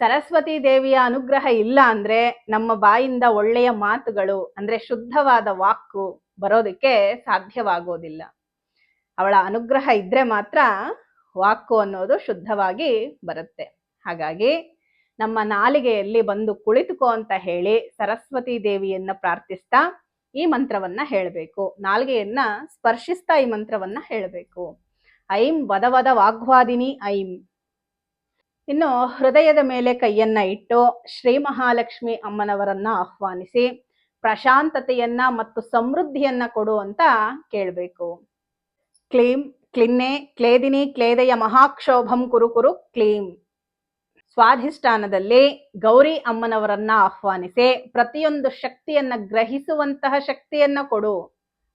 ಸರಸ್ವತಿ ದೇವಿಯ ಅನುಗ್ರಹ ಇಲ್ಲ ಅಂದ್ರೆ ನಮ್ಮ ಬಾಯಿಂದ ಒಳ್ಳೆಯ ಮಾತುಗಳು ಅಂದ್ರೆ ಶುದ್ಧವಾದ ವಾಕು ಬರೋದಕ್ಕೆ ಸಾಧ್ಯವಾಗೋದಿಲ್ಲ. ಅವಳ ಅನುಗ್ರಹ ಇದ್ರೆ ಮಾತ್ರ ವಾಕು ಅನ್ನೋದು ಶುದ್ಧವಾಗಿ ಬರುತ್ತೆ. ಹಾಗಾಗಿ ನಮ್ಮ ನಾಲಿಗೆಯಲ್ಲಿ ಬಂದು ಕುಳಿತುಕೋ ಅಂತ ಹೇಳಿ ಸರಸ್ವತಿ ದೇವಿಯನ್ನ ಪ್ರಾರ್ಥಿಸ್ತಾ ಈ ಮಂತ್ರವನ್ನ ಹೇಳಬೇಕು. ನಾಲಿಗೆಯನ್ನ ಸ್ಪರ್ಶಿಸ್ತಾ ಈ ಮಂತ್ರವನ್ನ ಹೇಳಬೇಕು. ಐಂ ವದವದ ವಾಗ್ವಾದಿನಿ ಐಂ. ಇನ್ನು ಹೃದಯದ ಮೇಲೆ ಕೈಯನ್ನ ಇಟ್ಟು ಶ್ರೀ ಮಹಾಲಕ್ಷ್ಮಿ ಅಮ್ಮನವರನ್ನ ಆಹ್ವಾನಿಸಿ ಪ್ರಶಾಂತತೆಯನ್ನ ಮತ್ತು ಸಮೃದ್ಧಿಯನ್ನ ಕೊಡು ಅಂತ ಕೇಳಬೇಕು. ಕ್ಲೀಂ ಕ್ಲಿನ್ನೆ ಕ್ಲೇದಿನಿ ಕ್ಲೇದಯ ಮಹಾಕ್ಷೋಭಂ ಕುರು ಕುರು ಕ್ಲೀಂ. ಸ್ವಾಧಿಷ್ಠಾನದಲ್ಲಿ ಗೌರಿ ಅಮ್ಮನವರನ್ನ ಆಹ್ವಾನಿಸಿ ಪ್ರತಿಯೊಂದು ಶಕ್ತಿಯನ್ನ ಗ್ರಹಿಸುವಂತಹ ಶಕ್ತಿಯನ್ನ ಕೊಡು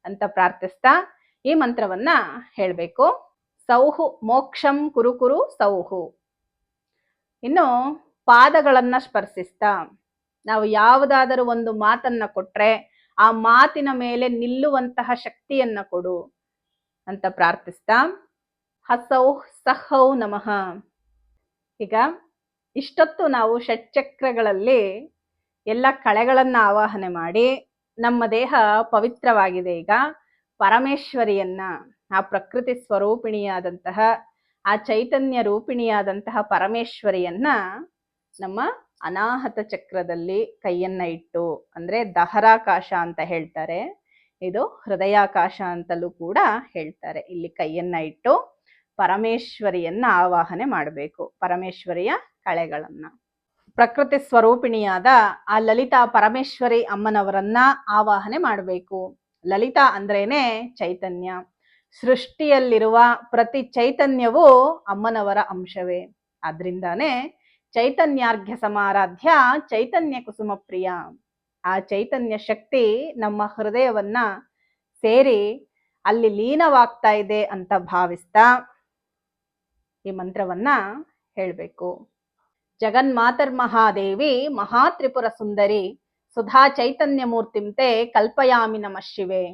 ಅಂತ ಪ್ರಾರ್ಥಿಸ್ತಾ ಈ ಮಂತ್ರವನ್ನ ಹೇಳಬೇಕು. ಸೌಹು ಮೋಕ್ಷಂ ಕುರು ಕುರು ಸೌಹು. ಇನ್ನು ಪಾದಗಳನ್ನ ಸ್ಪರ್ಶಿಸ್ತಾ ನಾವು ಯಾವುದಾದರೂ ಒಂದು ಮಾತನ್ನ ಕೊಟ್ರೆ ಆ ಮಾತಿನ ಮೇಲೆ ನಿಲ್ಲುವಂತಹ ಶಕ್ತಿಯನ್ನ ಕೊಡು ಅಂತ ಪ್ರಾರ್ಥಿಸ್ತಾ ಹಸೌ ಸಹೌ ನಮಃ. ಈಗ ಇಷ್ಟೊತ್ತು ನಾವು ಷಟ್ಚಕ್ರಗಳಲ್ಲಿ ಎಲ್ಲ ಕಳೆಗಳನ್ನ ಆವಾಹನೆ ಮಾಡಿ ನಮ್ಮ ದೇಹ ಪವಿತ್ರವಾಗಿದೆ. ಈಗ ಪರಮೇಶ್ವರಿಯನ್ನ, ಆ ಪ್ರಕೃತಿ ಸ್ವರೂಪಿಣಿಯಾದಂತಹ ಆ ಚೈತನ್ಯ ರೂಪಿಣಿಯಾದಂತಹ ಪರಮೇಶ್ವರಿಯನ್ನ ನಮ್ಮ ಅನಾಹತ ಚಕ್ರದಲ್ಲಿ ಕೈಯನ್ನ ಇಟ್ಟು, ಅಂದ್ರೆ ದಹರಾಕಾಶ ಅಂತ ಹೇಳ್ತಾರೆ, ಇದು ಹೃದಯಾಕಾಶ ಅಂತಲೂ ಕೂಡ ಹೇಳ್ತಾರೆ. ಇಲ್ಲಿ ಕೈಯನ್ನ ಇಟ್ಟು ಪರಮೇಶ್ವರಿಯನ್ನ ಆವಾಹನೆ ಮಾಡಬೇಕು. ಪರಮೇಶ್ವರಿಯ ಕಳೆಗಳನ್ನ ಪ್ರಕೃತಿ ಸ್ವರೂಪಿಣಿಯಾದ ಆ ಲಲಿತಾ ಪರಮೇಶ್ವರಿ ಅಮ್ಮನವರನ್ನ ಆವಾಹನೆ ಮಾಡಬೇಕು. ಲಲಿತಾ ಅಂದ್ರೇನೆ ಚೈತನ್ಯ. ಸೃಷ್ಟಿಯಲ್ಲಿರುವ ಪ್ರತಿ ಚೈತನ್ಯವೂ ಅಮ್ಮನವರ ಅಂಶವೇ. ಆದ್ರಿಂದಾನೇ ಚೈತನ್ಯಾರ್ಘ್ಯ ಸಮಾರಾಧ್ಯ ಚೈತನ್ಯ ಕುಸುಮ ಪ್ರಿಯ. ಆ ಚೈತನ್ಯ ಶಕ್ತಿ ನಮ್ಮ ಹೃದಯವನ್ನ ಸೇರಿ ಅಲ್ಲಿ ಲೀನವಾಗ್ತಾ ಇದೆ ಅಂತ ಭಾವಿಸ್ತಾ ಈ ಮಂತ್ರವನ್ನ ಹೇಳಬೇಕು. ಜಗನ್ಮಾತರ್ಮಹಾದೇವಿ ಮಹಾತ್ರಿಪುರ ಸುಂದರಿ ಸುಧಾ ಚೈತನ್ಯ ಮೂರ್ತಿಂತೆ ಕಲ್ಪಯಾಮಿ ನಮಃ ಶಿವೆ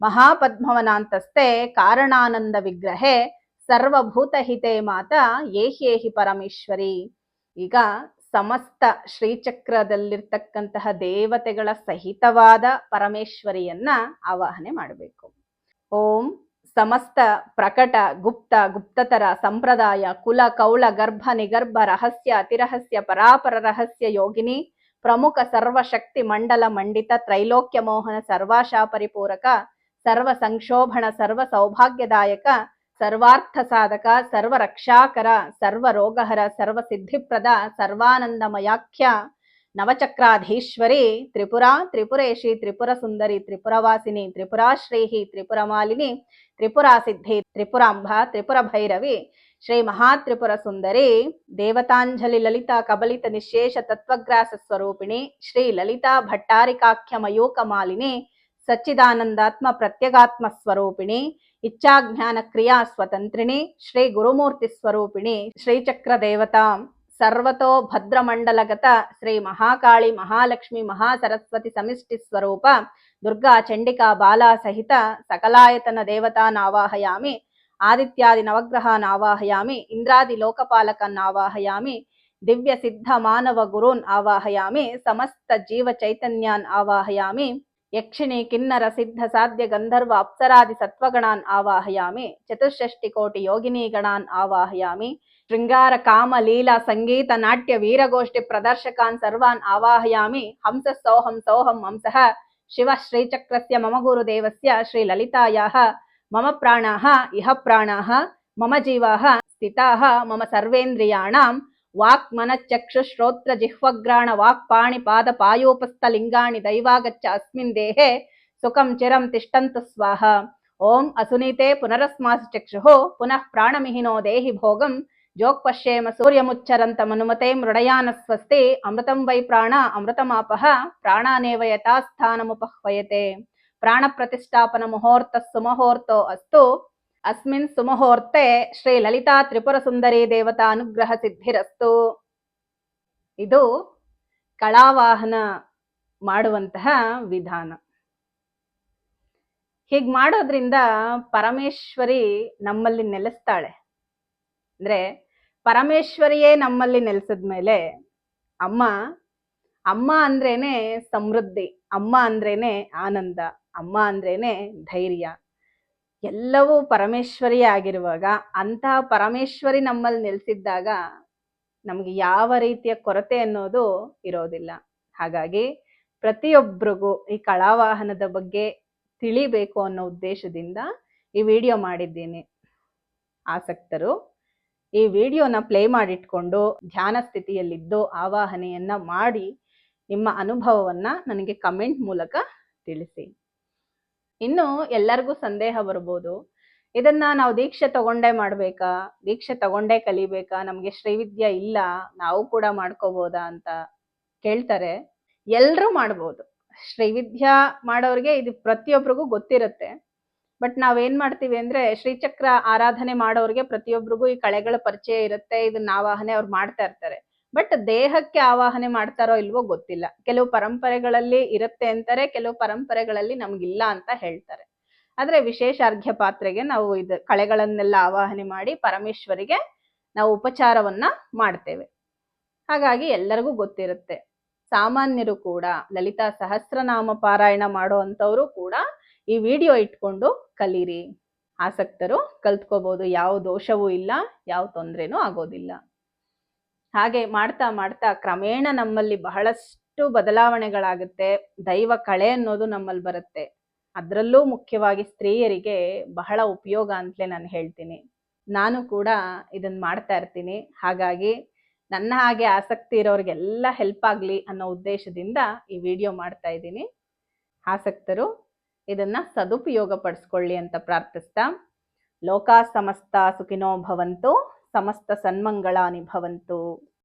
ಮಹಾಪದ್ಮವನಾಂತಸ್ತೆ ಕಾರಣಾನಂದ ವಿಗ್ರಹೆ ಸರ್ವಭೂತಹಿತೆ ಮಾತಾ ಏಹ್ಯೇಹಿ ಪರಮೇಶ್ವರಿ. ಈಗ ಸಮಸ್ತ ಶ್ರೀಚಕ್ರದಲ್ಲಿರ್ತಕ್ಕಂತಹ ದೇವತೆಗಳ ಸಹಿತವಾದ ಪರಮೇಶ್ವರಿಯನ್ನ ಆವಾಹನೆ ಮಾಡಬೇಕು. ಓಂ ಸಮಸ್ತ ಪ್ರಕಟ ಗುಪ್ತ ಗುಪ್ತತರ ಸಂಪ್ರದಾಯ ಕುಲ ಕೌಳ ಗರ್ಭ ನಿಗರ್ಭ ರಹಸ್ಯ ಅತಿರಹಸ್ಯ ಪರಾಪರ ರಹಸ್ಯ ಯೋಗಿನಿ ಪ್ರಮುಖ ಸರ್ವಶಕ್ತಿ ಮಂಡಲ ಮಂಡಿತ ತ್ರೈಲೋಕ್ಯ ಮೋಹನ ಸರ್ವಾಶಾ ಪರಿಪೂರಕ ಸರ್ವ ಸಂಕ್ಷೋಭಣ ಸರ್ವ ಸೌಭಾಗ್ಯದಾಯಕ ಸರ್ವಾರ್ಥ ಸಾಧಕ ಸರ್ವ ರಕ್ಷಾಕರ ಸರ್ವ ರೋಗಹರ ಸರ್ವ ಸಿದ್ಧಿಪ್ರದ ಸರ್ವಾನಂದಮಯಾಖ್ಯ ನವಚಕ್ರಾಧೀಶ್ವರಿ ತ್ರಿಪುರಾ ತ್ರಿಪುರೇಶಿ ತ್ರಿಪುರ ಸುಂದರಿ ತ್ರಿಪುರವಾಸಿನಿ ತ್ರಿಪುರಾಶ್ರೀಹಿ ತ್ರಿಪುರಮಾಲಿನಿ ತ್ರಿಪುರಾ ಸಿದ್ಧಿ ತ್ರಿಪುರಾಂಬ ತ್ರಿಪುರ ಭೈರವಿ ಶ್ರೀ ಮಹಾತ್ರಿಪುರ ಸುಂದರಿ ದೇವತಾಂಜಲಿ ಲಲಿತಾ ಕಬಲಿತ ನಿಶೇಷ ತತ್ವಗ್ರಾಸ ಸ್ವರೂಪಿಣಿ ಶ್ರೀ ಲಲಿತಾ ಭಟ್ಟಾರಿಕಾಖ್ಯ ಮಯೂಕ ಮಾಲಿನಿ ಸಚ್ಚಿದಾನಂದಾತ್ಮ ಪ್ರತ್ಯಗಾತ್ಮ ಸ್ವರೂಪಿಣಿ ಇಚ್ಛಾಜ್ಞಾನ ಕ್ರಿಯಾ ಸ್ವತಂತ್ರಿಣಿ ಶ್ರೀ ಗುರುಮೂರ್ತಿ ಸ್ವರೂಪಿಣಿ ಶ್ರೀಚಕ್ರ ದೇವತಾ ಸರ್ವತೋ ಭದ್ರಮಂಡಲಗತ ಶ್ರೀ ಮಹಾಕಾಳಿ ಮಹಾಲಕ್ಷ್ಮಿ ಮಹಾಸರಸ್ವತಿ ಸಮಿಷ್ಟಿ ಸ್ವರೂಪ ದುರ್ಗಾ ಚಂಡಿಕಾ ಬಾಲಾ ಸಹಿತ ಸಕಲಾಯತನ ದೇವತಾನಾವಾಹಯಾಮಿ ಆದಿತ್ಯಾದಿ ನವಗ್ರಹಾನ್ ಆವಾಹಯಾಮಿ ಇಂದ್ರಾದಿ ಲೋಕಪಾಲಕನ್ ಆವಾಹಯಾಮಿ ದಿವ್ಯ ಸಿದ್ಧ ಮಾನವ ಗುರೂನ್ ಆವಾಹಯಾಮಿ ಸಮಸ್ತ ಜೀವ ಚೈತನ್ಯಾನ್ ಆವಾಹಯಾಮಿ ಯಕ್ಷಿಣಿ ಕಿನ್ನರ ಸಿದ್ಧ ಸಾಧ್ಯ ಗಂಧರ್ವ ಅಪ್ಸರಾದಿ ಸತ್ವಗಣಾನ್ ಆವಾಹಯಾಮಿ ಚತುಷ್ಷಷ್ಟಿ ಕೋಟಿ ಯೋಗಿನಿ ಗಣಾನ್ ಆವಾಹಯಾಮಿ ಶೃಂಗಾರ ಕಾಮ ಲೀಲಾ ಸಂಗೀತ ನಾಟ್ಯ ವೀರಗೋಷ್ಠಿ ಪ್ರದರ್ಶಕಾನ್ ಸರ್ವಾನ್ ಆವಾಹಯಾಮಿ ಹಂಸ ಸೋಹಂ ಸೋಹಂ ಹಂಸಃ ಶಿವ ಶ್ರೀಚಕ್ರಸ್ಯ ಮಮ ಗುರುದೇವಸ್ಯ ಶ್ರೀ ಲಲಿತಾಯಾಃ ಮಮ ಪ್ರಾಣಾಃ ಇಹ ಪ್ರಾಣಾಃ ಮಮ ಜೀವಾಃ ಸ್ಥಿತಾಃ ಮಮ ಸರ್ವೇಂದ್ರಿಯಾಣಾಂ ವಾಕ್ ಮನಶ್ಚಕ್ಷು ಶ್ರೋತ್ರ ಜಿಹ್ವಗ್ರಾಣ ವಾಕ್ ಪಾಣಿ ಪಾದ ಪಾಯೋಪಸ್ಥ ಲಿಂಗಾಣಿ ದೈವಾಗಚ್ಚ ಅಸ್ಮಿನ್ ದೇಹೆ ಸುಖಂ ಚಿರಂ ತಿಷ್ಟಂತು ಸ್ವಾಹ ಓಂ ಅಸುನೀತೆ ಪುನರಸ್ಮಾಸು ಚಕ್ಷುಃ ಪುನಃ ಪ್ರಾಣಮಿಹಿನೋ ದೇಹಿ ಭೋಗಂ ಜೋಕ್ಪಶ್ಯೇಮ ಸೂರ್ಯಮುಚ್ಚರಂತ ಮನುಮತೆ ಮೃಡಯಾನ ಸ್ವಸ್ತಿ ಅಮೃತಂ ವೈ ಪ್ರಾಣ ಅಮೃತಮಾಪಃ ಪ್ರಾಣಾನೇವ ಯಥಾಸ್ಥಾನಮುಪಹ್ವಯತೆ ಪ್ರಾಣ ಪ್ರತಿಷ್ಠಾಪನ ಮುಹೂರ್ತ ಸುಮುಹೂರ್ತೋ ಅಸ್ತು ಅಸ್ಮಿನ್ ಸುಮುಹೂರ್ತೆ ಶ್ರೀ ಲಲಿತಾ ತ್ರಿಪುರ ಸುಂದರಿ ದೇವತಾ ಅನುಗ್ರಹ ಸಿದ್ಧಿರಸ್ತು. ಇದು ಕಳಾವಾಹನ ಮಾಡುವಂತಹ ವಿಧಾನ. ಹೀಗ್ ಮಾಡೋದ್ರಿಂದ ಪರಮೇಶ್ವರಿ ನಮ್ಮಲ್ಲಿ ನೆಲೆಸ್ತಾಳೆ. ಅಂದ್ರೆ ಪರಮೇಶ್ವರಿಯೇ ನಮ್ಮಲ್ಲಿ ನೆಲೆಸಿದ್ಮೇಲೆ ಅಮ್ಮ ಅಮ್ಮ ಅಂದ್ರೇನೆ ಸಮೃದ್ಧಿ, ಅಮ್ಮ ಅಂದ್ರೇನೆ ಆನಂದ, ಅಮ್ಮ ಅಂದ್ರೇನೆ ಧೈರ್ಯ, ಎಲ್ಲವೂ ಪರಮೇಶ್ವರಿಯೇ ಆಗಿರುವಾಗ ಅಂತಹ ಪರಮೇಶ್ವರಿ ನಮ್ಮಲ್ಲಿ ನೆಲೆಸಿದ್ದಾಗ ನಮ್ಗೆ ಯಾವ ರೀತಿಯ ಕೊರತೆ ಅನ್ನೋದು ಇರೋದಿಲ್ಲ. ಹಾಗಾಗಿ ಪ್ರತಿಯೊಬ್ಬರಿಗೂ ಈ ಕಳಾವಾಹನದ ಬಗ್ಗೆ ತಿಳಿಬೇಕು ಅನ್ನೋ ಉದ್ದೇಶದಿಂದ ಈ ವಿಡಿಯೋ ಮಾಡಿದ್ದೀನಿ. ಆಸಕ್ತರು ಈ ವಿಡಿಯೋನ ಪ್ಲೇ ಮಾಡಿಟ್ಕೊಂಡು ಧ್ಯಾನ ಸ್ಥಿತಿಯಲ್ಲಿದ್ದು ಆವಾಹನೆಯನ್ನ ಮಾಡಿ ನಿಮ್ಮ ಅನುಭವವನ್ನ ನನಗೆ ಕಮೆಂಟ್ ಮೂಲಕ ತಿಳಿಸಿ. ಇನ್ನು ಎಲ್ಲರಿಗೂ ಸಂದೇಹ ಬರ್ಬೋದು, ಇದನ್ನ ನಾವು ದೀಕ್ಷೆ ತಗೊಂಡೇ ಮಾಡ್ಬೇಕಾ, ದೀಕ್ಷೆ ತಗೊಂಡೇ ಕಲಿಬೇಕಾ, ನಮ್ಗೆ ಶ್ರೀವಿದ್ಯಾ ಇಲ್ಲ ನಾವು ಕೂಡ ಮಾಡ್ಕೋಬೋದಾ ಅಂತ ಕೇಳ್ತಾರೆ. ಎಲ್ರೂ ಮಾಡ್ಬೋದು. ಶ್ರೀವಿದ್ಯಾ ಮಾಡೋರಿಗೆ ಇದು ಪ್ರತಿಯೊಬ್ಬರಿಗೂ ಗೊತ್ತಿರುತ್ತೆ. ಬಟ್ ನಾವೇನ್ ಮಾಡ್ತೀವಿ ಅಂದ್ರೆ ಶ್ರೀಚಕ್ರ ಆರಾಧನೆ ಮಾಡೋರಿಗೆ ಪ್ರತಿಯೊಬ್ಬರಿಗೂ ಈ ಕಳೆಗಳ ಪರಿಚಯ ಇರುತ್ತೆ, ಇದನ್ನ ಆವಾಹನೆ ಅವ್ರು ಮಾಡ್ತಾ ಇರ್ತಾರೆ. ಬಟ್ ದೇಹಕ್ಕೆ ಆವಾಹನೆ ಮಾಡ್ತಾರೋ ಇಲ್ವೋ ಗೊತ್ತಿಲ್ಲ. ಕೆಲವು ಪರಂಪರೆಗಳಲ್ಲಿ ಇರುತ್ತೆ ಅಂತಾರೆ, ಕೆಲವು ಪರಂಪರೆಗಳಲ್ಲಿ ನಮ್ಗಿಲ್ಲ ಅಂತ ಹೇಳ್ತಾರೆ. ಆದ್ರೆ ವಿಶೇಷ ಅರ್ಘ್ಯ ಪಾತ್ರೆಗೆ ನಾವು ಇದು ಕಳೆಗಳನ್ನೆಲ್ಲ ಆವಾಹನೆ ಮಾಡಿ ಪರಮೇಶ್ವರಿಗೆ ನಾವು ಉಪಚಾರವನ್ನ ಮಾಡ್ತೇವೆ. ಹಾಗಾಗಿ ಎಲ್ಲರಿಗೂ ಗೊತ್ತಿರುತ್ತೆ. ಸಾಮಾನ್ಯರು ಕೂಡ ಲಲಿತಾ ಸಹಸ್ರನಾಮ ಪಾರಾಯಣ ಮಾಡೋ ಅಂಥವ್ರು ಕೂಡ ಈ ವಿಡಿಯೋ ಇಟ್ಕೊಂಡು ಕಲೀರಿ. ಆಸಕ್ತರು ಕಲ್ತ್ಕೋಬಹುದು. ಯಾವ ದೋಷವೂ ಇಲ್ಲ, ಯಾವ ತೊಂದರೆನೂ ಆಗೋದಿಲ್ಲ. ಹಾಗೆ ಮಾಡ್ತಾ ಮಾಡ್ತಾ ಕ್ರಮೇಣ ನಮ್ಮಲ್ಲಿ ಬಹಳಷ್ಟು ಬದಲಾವಣೆಗಳಾಗುತ್ತೆ. ದೈವ ಕಳೆ ಅನ್ನೋದು ನಮ್ಮಲ್ಲಿ ಬರುತ್ತೆ. ಅದರಲ್ಲೂ ಮುಖ್ಯವಾಗಿ ಸ್ತ್ರೀಯರಿಗೆ ಬಹಳ ಉಪಯೋಗ ಅಂತಲೇ ನಾನು ಹೇಳ್ತೀನಿ. ನಾನು ಕೂಡ ಇದನ್ನ ಮಾಡ್ತಾ ಇರ್ತೀನಿ. ಹಾಗಾಗಿ ನನ್ನ ಹಾಗೆ ಆಸಕ್ತಿ ಇರೋರಿಗೆಲ್ಲ ಹೆಲ್ಪ್ ಆಗಲಿ ಅನ್ನೋ ಉದ್ದೇಶದಿಂದ ಈ ವಿಡಿಯೋ ಮಾಡ್ತಾ ಇದ್ದೀನಿ. ಆಸಕ್ತರು ಇದನ್ನ ಸದುಪಯೋಗ ಪಡಿಸ್ಕೊಳ್ಳಿ ಅಂತ ಪ್ರಾರ್ಥಿಸ್ತಾ, ಲೋಕಾ ಸಮಸ್ತ ಸುಖಿನೋ ಭವಂತು, ಸಮಸ್ತ ಸನ್ಮಂಗಳಾನಿ ಭವಂತು.